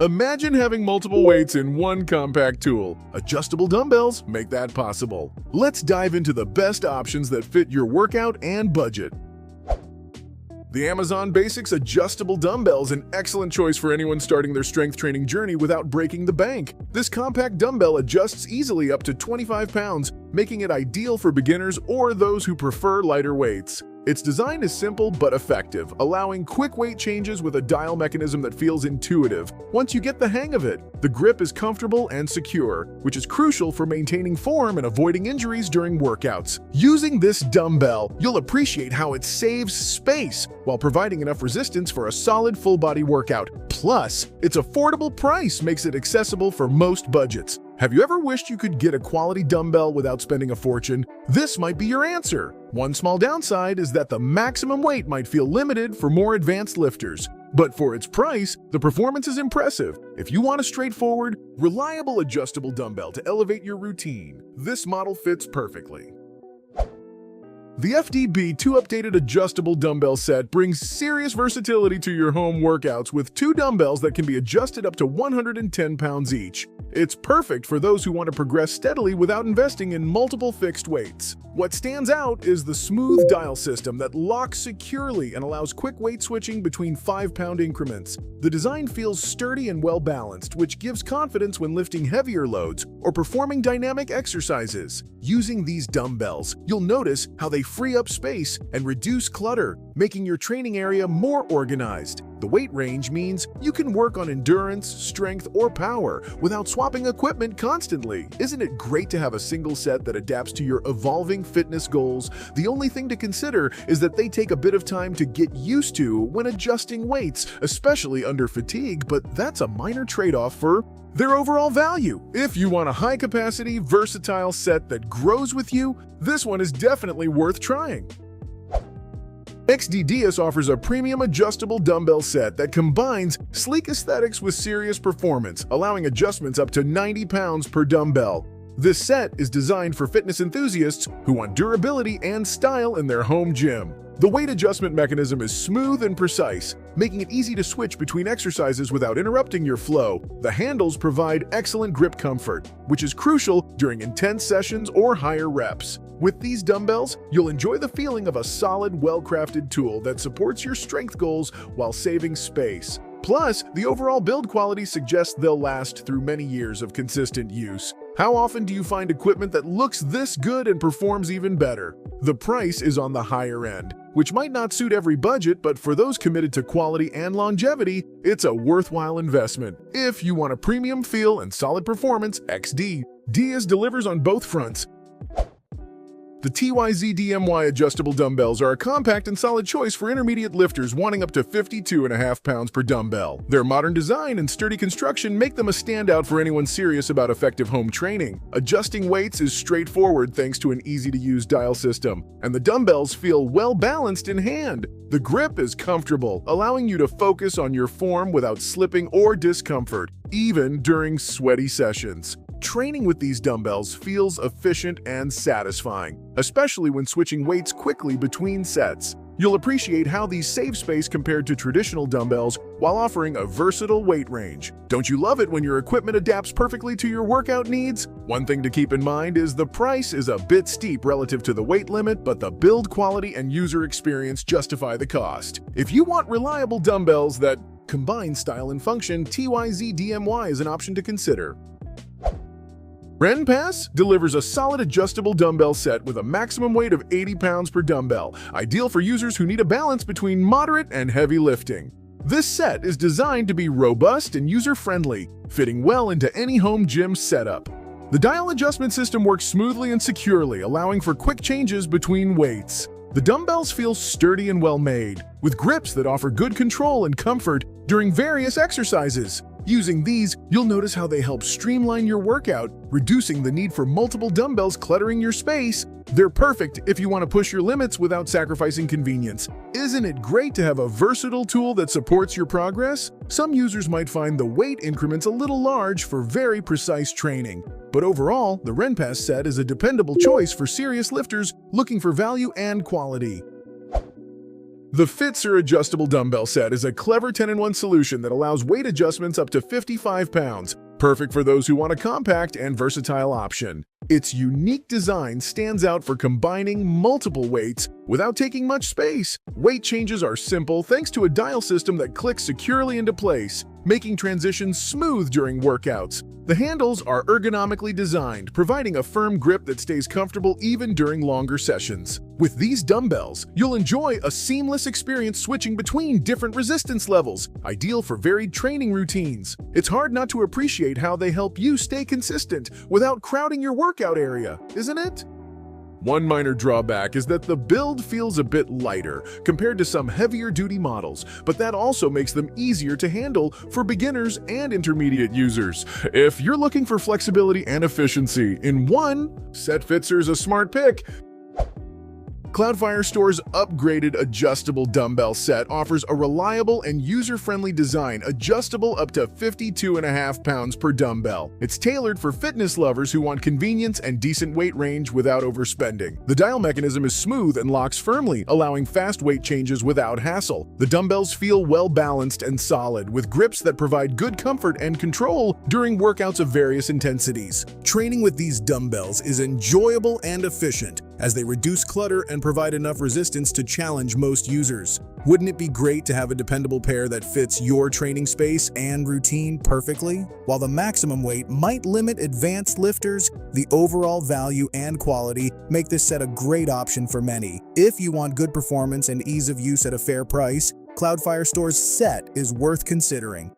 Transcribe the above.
Imagine having multiple weights in one compact tool. Adjustable dumbbells make that possible. Let's dive into the best options that fit your workout and budget. The Amazon Basics Adjustable Dumbbell is an excellent choice for anyone starting their strength training journey without breaking the bank. This compact dumbbell adjusts easily up to 25 pounds, making it ideal for beginners or those who prefer lighter weights. Its design is simple but effective, allowing quick weight changes with a dial mechanism that feels intuitive. Once you get the hang of it, the grip is comfortable and secure, which is crucial for maintaining form and avoiding injuries during workouts. Using this dumbbell, you'll appreciate how it saves space while providing enough resistance for a solid full-body workout. Plus, its affordable price makes it accessible for most budgets. Have you ever wished you could get a quality dumbbell without spending a fortune? This might be your answer. One small downside is that the maximum weight might feel limited for more advanced lifters. But for its price, the performance is impressive. If you want a straightforward, reliable adjustable dumbbell to elevate your routine, this model fits perfectly. The FDB2 updated adjustable dumbbell set brings serious versatility to your home workouts with 2 dumbbells that can be adjusted up to 110 pounds each. It's perfect for those who want to progress steadily without investing in multiple fixed weights. What stands out is the smooth dial system that locks securely and allows quick weight switching between 5-pound increments. The design feels sturdy and well-balanced, which gives confidence when lifting heavier loads or performing dynamic exercises. Using these dumbbells, you'll notice how they free up space and reduce clutter, making your training area more organized. The weight range means you can work on endurance, strength, or power without swapping equipment constantly. Isn't it great to have a single set that adapts to your evolving fitness goals? The only thing to consider is that they take a bit of time to get used to when adjusting weights, especially under fatigue, but that's a minor trade-off for their overall value. If you want a high-capacity, versatile set that grows with you, this one is definitely worth trying. TYZDMY offers a premium adjustable dumbbell set that combines sleek aesthetics with serious performance, allowing adjustments up to 90 pounds per dumbbell. This set is designed for fitness enthusiasts who want durability and style in their home gym. The weight adjustment mechanism is smooth and precise, making it easy to switch between exercises without interrupting your flow. The handles provide excellent grip comfort, which is crucial during intense sessions or higher reps. With these dumbbells, you'll enjoy the feeling of a solid, well-crafted tool that supports your strength goals while saving space. Plus, the overall build quality suggests they'll last through many years of consistent use. How often do you find equipment that looks this good and performs even better? The price is on the higher end, which might not suit every budget, but for those committed to quality and longevity, it's a worthwhile investment. If you want a premium feel and solid performance, TYZDMY delivers on both fronts. The TYZDMY adjustable dumbbells are a compact and solid choice for intermediate lifters wanting up to 52.5 pounds per dumbbell. Their modern design and sturdy construction make them a standout for anyone serious about effective home training. Adjusting weights is straightforward thanks to an easy-to-use dial system, and the dumbbells feel well-balanced in hand. The grip is comfortable, allowing you to focus on your form without slipping or discomfort, even during sweaty sessions. Training with these dumbbells feels efficient and satisfying, especially when switching weights quickly between sets. You'll appreciate how these save space compared to traditional dumbbells while offering a versatile weight range. Don't you love it when your equipment adapts perfectly to your workout needs? One thing to keep in mind is the price is a bit steep relative to the weight limit, but the build quality and user experience justify the cost. If you want reliable dumbbells that combine style and function, TYZDMY is an option to consider. Renpass delivers a solid adjustable dumbbell set with a maximum weight of 80 pounds per dumbbell, ideal for users who need a balance between moderate and heavy lifting. This set is designed to be robust and user-friendly, fitting well into any home gym setup. The dial adjustment system works smoothly and securely, allowing for quick changes between weights. The dumbbells feel sturdy and well-made, with grips that offer good control and comfort during various exercises. Using these, you'll notice how they help streamline your workout, reducing the need for multiple dumbbells cluttering your space. They're perfect if you want to push your limits without sacrificing convenience. Isn't it great to have a versatile tool that supports your progress? Some users might find the weight increments a little large for very precise training. But overall, the Renpass set is a dependable choice for serious lifters looking for value and quality. The Fitzer adjustable dumbbell set is a clever 10-in-1 solution that allows weight adjustments up to 55 pounds, perfect for those who want a compact and versatile option. Its unique design stands out for combining multiple weights without taking much space. Weight changes are simple thanks to a dial system that clicks securely into place, making transitions smooth during workouts. The handles are ergonomically designed, providing a firm grip that stays comfortable even during longer sessions. With these dumbbells, you'll enjoy a seamless experience switching between different resistance levels, ideal for varied training routines. It's hard not to appreciate how they help you stay consistent without crowding your workout area, isn't it? One minor drawback is that the build feels a bit lighter compared to some heavier-duty models, but that also makes them easier to handle for beginners and intermediate users. If you're looking for flexibility and efficiency in one set, Fitzer's a smart pick. Cloudfire Store's upgraded adjustable dumbbell set offers a reliable and user-friendly design, adjustable up to 52.5 pounds per dumbbell. It's tailored for fitness lovers who want convenience and decent weight range without overspending. The dial mechanism is smooth and locks firmly, allowing fast weight changes without hassle. The dumbbells feel well-balanced and solid, with grips that provide good comfort and control during workouts of various intensities. Training with these dumbbells is enjoyable and efficient, as they reduce clutter and provide enough resistance to challenge most users. Wouldn't it be great to have a dependable pair that fits your training space and routine perfectly? While the maximum weight might limit advanced lifters, the overall value and quality make this set a great option for many. If you want good performance and ease of use at a fair price, Cloudfire Store's set is worth considering.